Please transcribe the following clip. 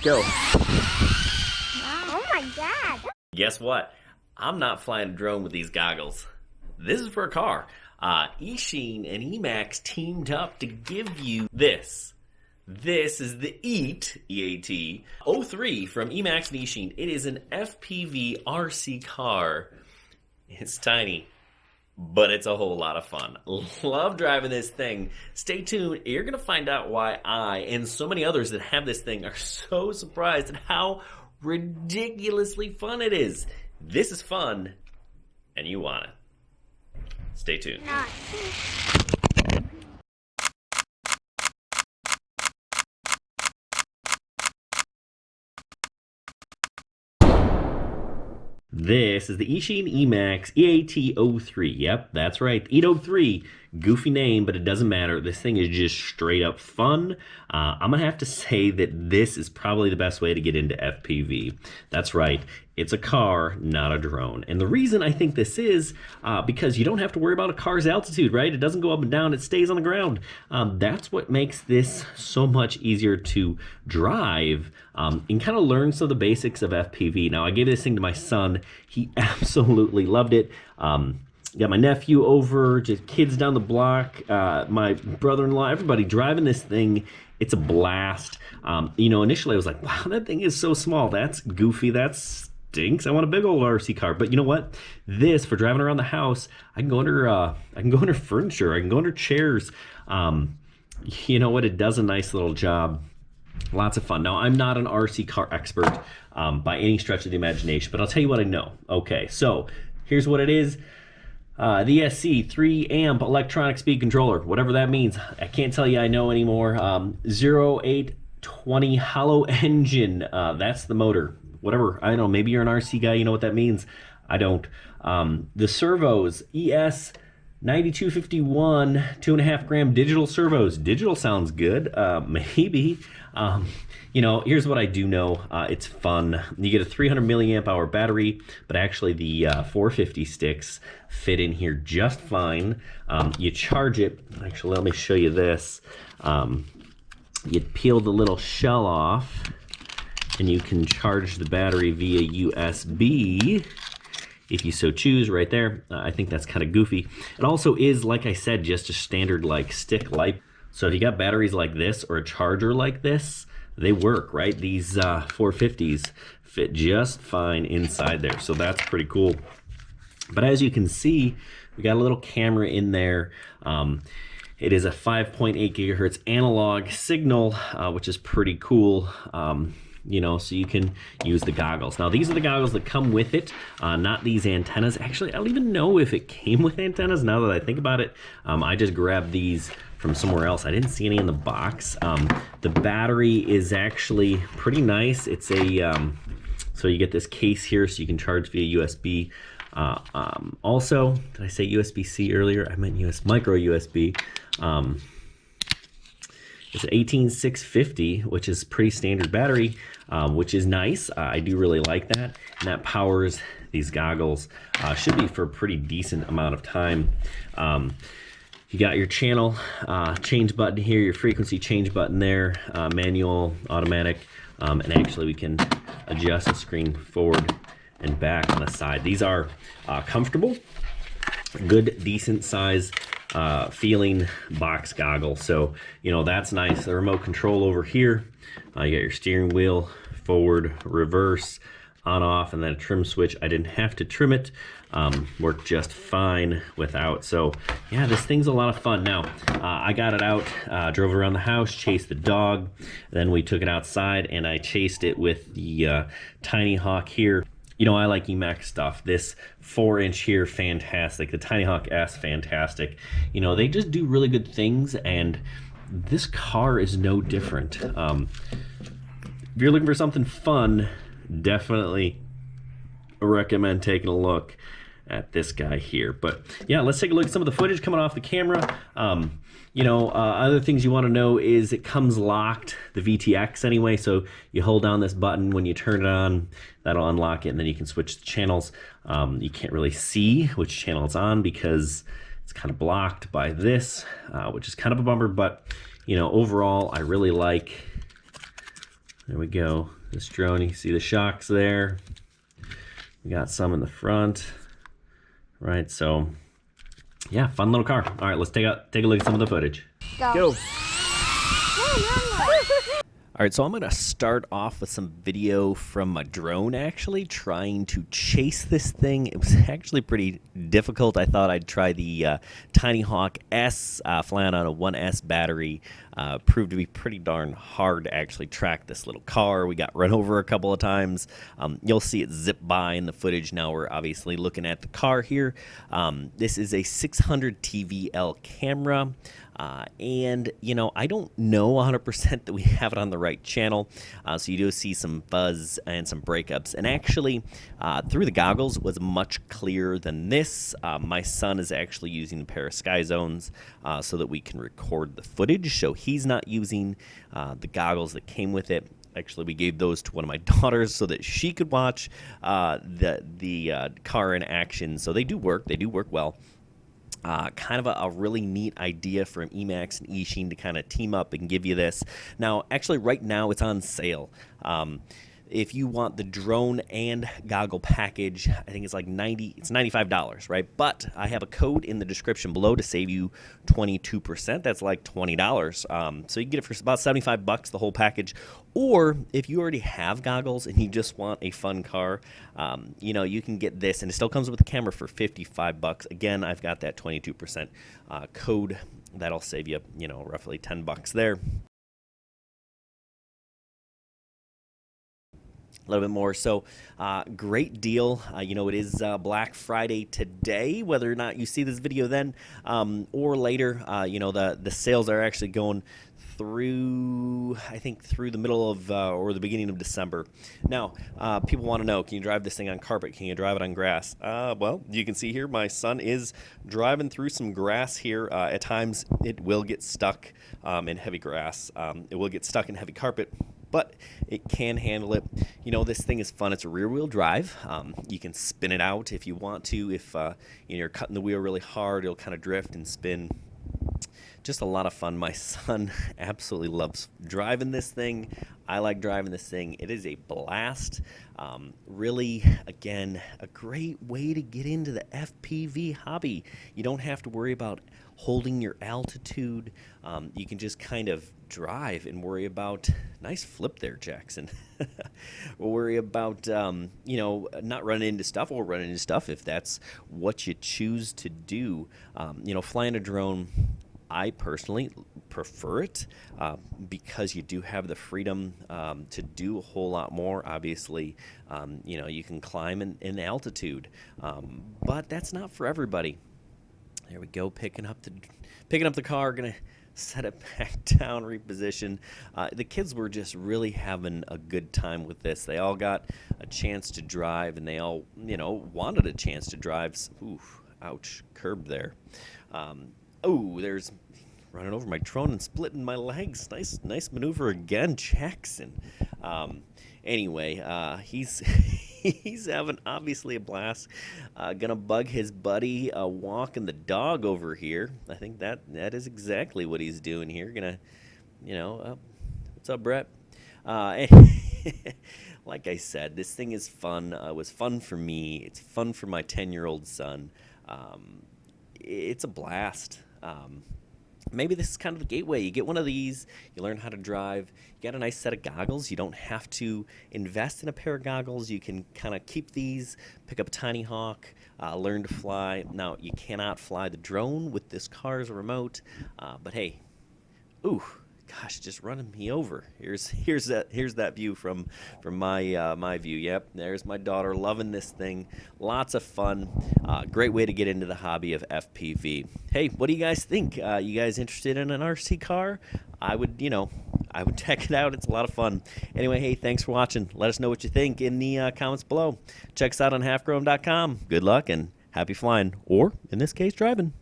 go. Oh my God. Guess what? I'm not flying a drone with these goggles. This is for a car. Eachine and Emax teamed up to give you this. This is the EAT03 from Emax and Eachine. It is an FPV RC car. It's tiny, but it's a whole lot of fun. Love driving this thing. Stay tuned. You're going to find out why I and so many others that have this thing are so surprised at how ridiculously fun it is. This is fun, and you want it. Stay tuned. This is the Eachine Emax EAT03. Yep, that's right. EAT03. Goofy name, but it doesn't matter. This thing is just straight up fun. I'm going to have to say that this is probably the best way to get into FPV. That's right. It's a car, not a drone. And the reason I think this is because you don't have to worry about a car's altitude, right? It doesn't go up and down. It stays on the ground. That's what makes this so much easier to drive and kind of learn some of the basics of FPV. Now, I gave this thing to my son. He absolutely loved it. Got my nephew over, just kids down the block, my brother-in-law, everybody driving this thing. It's a blast. You know, initially I was like, wow, that thing is so small. That's goofy. That stinks. I want a big old RC car. But you know what? This, for driving around the house, I can go under furniture. I can go under chairs. You know what? It does a nice little job. Lots of fun. Now, I'm not an RC car expert by any stretch of the imagination, but I'll tell you what I know. Okay, so here's what it is. The ESC 3 amp electronic speed controller, whatever that means. I can't tell you I know anymore. 0820 hollow engine, that's the motor. Whatever, I don't know, maybe you're an RC guy, you know what that means. I don't. The servos, ES9251, 2.5 gram digital servos. Digital sounds good, maybe. You know, here's what I do know. It's fun. You get a 300 milliamp hour battery, but actually the 450 sticks fit in here just fine. You charge it. Actually, let me show you this. You peel the little shell off, and you can charge the battery via USB if you so choose, right there. I think that's kind of goofy. It also is, like I said, just a standard like stick light. So if you got batteries like this or a charger like this, they work, right? These 450s fit just fine inside there, so that's pretty cool. But as you can see, we got a little camera in there. It is a 5.8 gigahertz analog signal, which is pretty cool. You know, so you can use the goggles. Now, these are the goggles that come with it, not these antennas. Actually, I don't even know if it came with antennas now that I think about it. I just grabbed these from somewhere else. I didn't see any in the box. The battery is actually pretty nice. It's a, so you get this case here so you can charge via USB. Also, did I say USB-C earlier? I meant micro USB. It's an 18650, which is pretty standard battery, which is nice. I do really like that. And that powers these goggles. Should be for a pretty decent amount of time. You got your channel change button here, your frequency change button there, manual, automatic, and actually we can adjust the screen forward and back on the side. These are comfortable, good, decent size feeling box goggle. So, you know, that's nice. The remote control over here. You got your steering wheel, forward, reverse, on, off, and then a trim switch. I didn't have to trim it. Worked just fine without. So yeah, this thing's a lot of fun. Now, I got it out, drove it around the house, chased the dog. Then we took it outside and I chased it with the Tiny Hawk here. You know, I like Emax stuff. This 4-inch here, fantastic. The Tiny Hawk S, fantastic. You know, they just do really good things, and this car is no different. If you're looking for something fun, definitely recommend taking a look at this guy here. But yeah, let's take a look at some of the footage coming off the camera. You know, other things you want to know is it comes locked, the VTX anyway, so you hold down this button when you turn it on, that'll unlock it, and then you can switch the channels. You can't really see which channel it's on because it's kind of blocked by this, which is kind of a bummer, but you know, overall, I really like There we go. This drone, you see the shocks there. We got some in the front. Right, so yeah, fun little car. All right, let's take a look at some of the footage. Go. All right, so I'm gonna start off with some video from my drone actually trying to chase this thing. It was actually pretty difficult. I thought I'd try the Tiny Hawk S flying on a 1S battery. Proved to be pretty darn hard to actually track this little car. We got run over a couple of times. You'll see it zip by in the footage. Now we're obviously looking at the car here. This is a 600 TVL camera. And, you know, I don't know 100% that we have it on the right channel. So you do see some fuzz and some breakups. And actually, through the goggles was much clearer than this. My son is actually using a pair of Sky Zones so that we can record the footage. So he's not using the goggles that came with it. Actually, we gave those to one of my daughters so that she could watch the car in action. So they do work. They do work well. Kind of a really neat idea from Emax and Eachine to kind of team up and give you this. Now, actually, right now it's on sale. If you want the drone and goggle package, I think it's like it's $95, right? But I have a code in the description below to save you 22%. That's like $20. So you can get it for about $75, the whole package. Or if you already have goggles and you just want a fun car, you know, you can get this, and it still comes with a camera for $55. Again, I've got that 22% code that'll save you, you know, roughly $10 there. A little bit more. So great deal. You know, it is Black Friday today, whether or not you see this video then or later. You know, the sales are actually going through, I think, through the middle of or the beginning of December. Now, people want to know, can you drive this thing on carpet? Can you drive it on grass? Well, you can see here my son is driving through some grass here. At times, it will get stuck in heavy grass. It will get stuck in heavy carpet, but it can handle it. You know, this thing is fun. It's a rear-wheel drive. You can spin it out if you want to. If you know, you're cutting the wheel really hard, it'll kind of drift and spin. Just a lot of fun. My son absolutely loves driving this thing. I like driving this thing. It is a blast. Really, again, a great way to get into the FPV hobby. You don't have to worry about holding your altitude. You can just kind of drive and worry about, nice flip there, Jackson. We'll worry about, you know, not running into stuff or running into stuff if that's what you choose to do. You know, flying a drone, I personally prefer it because you do have the freedom to do a whole lot more. Obviously, you know, you can climb in altitude, but that's not for everybody. There we go, picking up the car. Gonna set it back down, reposition. The kids were just really having a good time with this. They all got a chance to drive, and they all, you know, wanted a chance to drive. Ooh, ouch, curb there. Oh, there's running over my drone and splitting my legs. Nice maneuver again, Jackson. Anyway, he's he's having obviously a blast. Gonna bug his buddy walking the dog over here. I think that is exactly what he's doing here. Gonna, you know, what's up, Brett? Like I said, this thing is fun. It was fun for me. It's fun for my 10-year-old son. It's a blast. Maybe this is kind of the gateway. You get one of these, you learn how to drive, you get a nice set of goggles. You don't have to invest in a pair of goggles. You can kind of keep these, pick up a Tiny Hawk, learn to fly. Now, you cannot fly the drone with this car's remote, but hey, ooh, gosh, just running me over. Here's that view from my view. Yep, there's my daughter loving this thing. Lots of fun. Great way to get into the hobby of FPV. Hey, what do you guys think? You guys interested in an RC car? I would check it out. It's a lot of fun. Anyway, hey, thanks for watching. Let us know what you think in the comments below. Check us out on halfgrown.com. Good luck and happy flying, or in this case, driving.